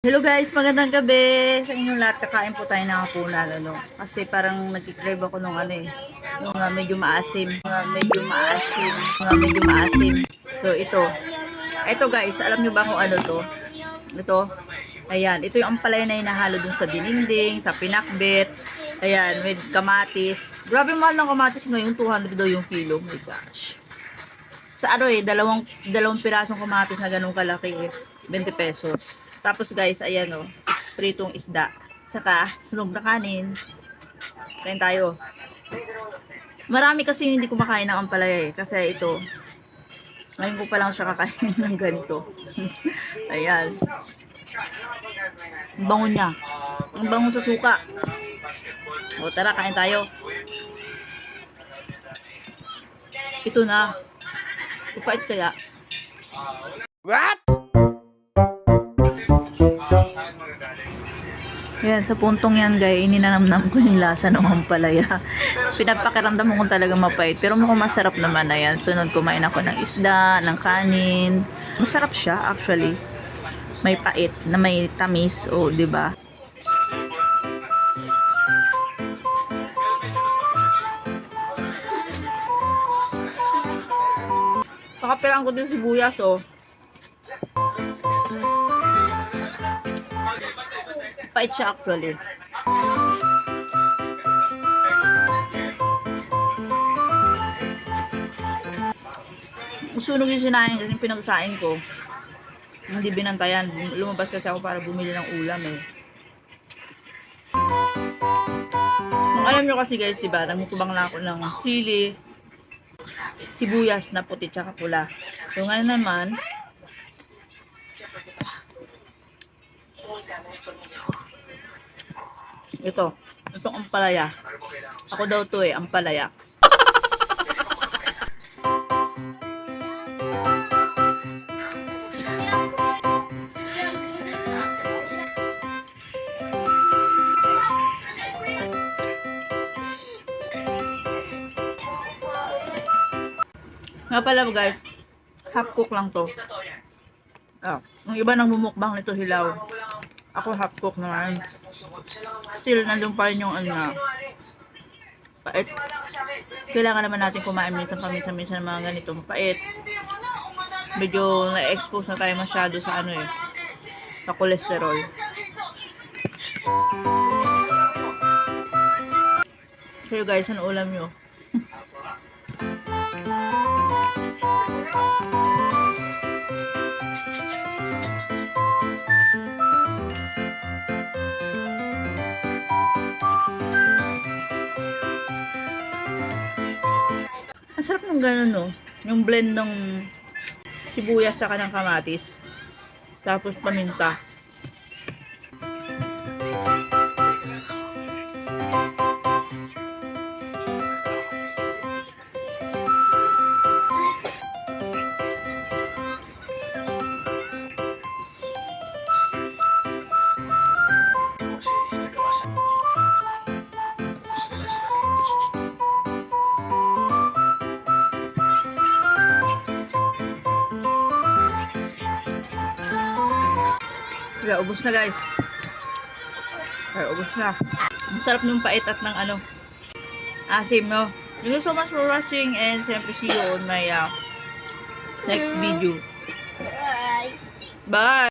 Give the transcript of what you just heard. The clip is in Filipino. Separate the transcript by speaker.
Speaker 1: Hello guys, magandang gabi sa inyong lahat. Kakain po tayo ng hapunan, ano. Kasi parang nagki-crave ako nung ano eh. Yung medyo maasim. Medyo maasim. So ito. Ito guys, alam nyo ba kung ano to? Ito. Ayan, ito yung ampalaya na hinahalo dun sa dininding, sa pinakbet. Ayan, with kamatis. Grabe mahal ng kamatis ngayon, 200 daw yung kilo. Oh my gosh. Sa ano eh, dalawang pirasong kamatis na ganun kalaki eh. 20 pesos. Tapos guys, ayan o, pritong isda. Saka, sunog na kanin. Kain tayo. Marami kasi hindi kumakain ng ampalaya eh. Kasi ito, ngayon ko pa lang siya kakain ng ganito. Ayan. Ang bango niya. Ang bango sa suka. O tara, kain tayo. Ito na. Kupait kaya. What? Yan, sa puntong yan guys, ininanamnam ko yung lasa ng ampalaya. Pinapakiramdam ko talaga mapait. Pero mukhang masarap naman na yan. Sunod kumain ako ng isda, ng kanin. Masarap siya actually. May pait na may tamis. O, diba? Pakapirang ko din sibuyas o. Pait siya actually. Sunog yung sinahin kasi pinagsain ko. Hindi binantayan. Lumabas kasi ako para bumili ng ulam eh. Kung alam nyo kasi guys, diba, nagmukbang lang ako ng sili, sibuyas na puti tsaka pula. So ngayon naman, itong ampalaya. Ako daw to eh, ampalaya. Nga pala guys, half cook lang to. Yung iba nang bumukbang nito hilaw. Ako half cook naman. Still, nandun pa rin yung ano na pait. Kailangan naman natin kumain minsan ng mga ganito mapait. Medyo na-expose na tayo masyado sa ano eh, sa cholesterol. So guys, ano ulam nyo? Ang sarap ng gano'n, no? Yung blend ng sibuyas tsaka ng kamatis. Tapos paminta. Kaya ubos na guys. Kaya ubos na. Ang sarap ng pait at ng ano, asim, no? Thank you so much for watching and siyempre see you on my next video. Bye! Bye!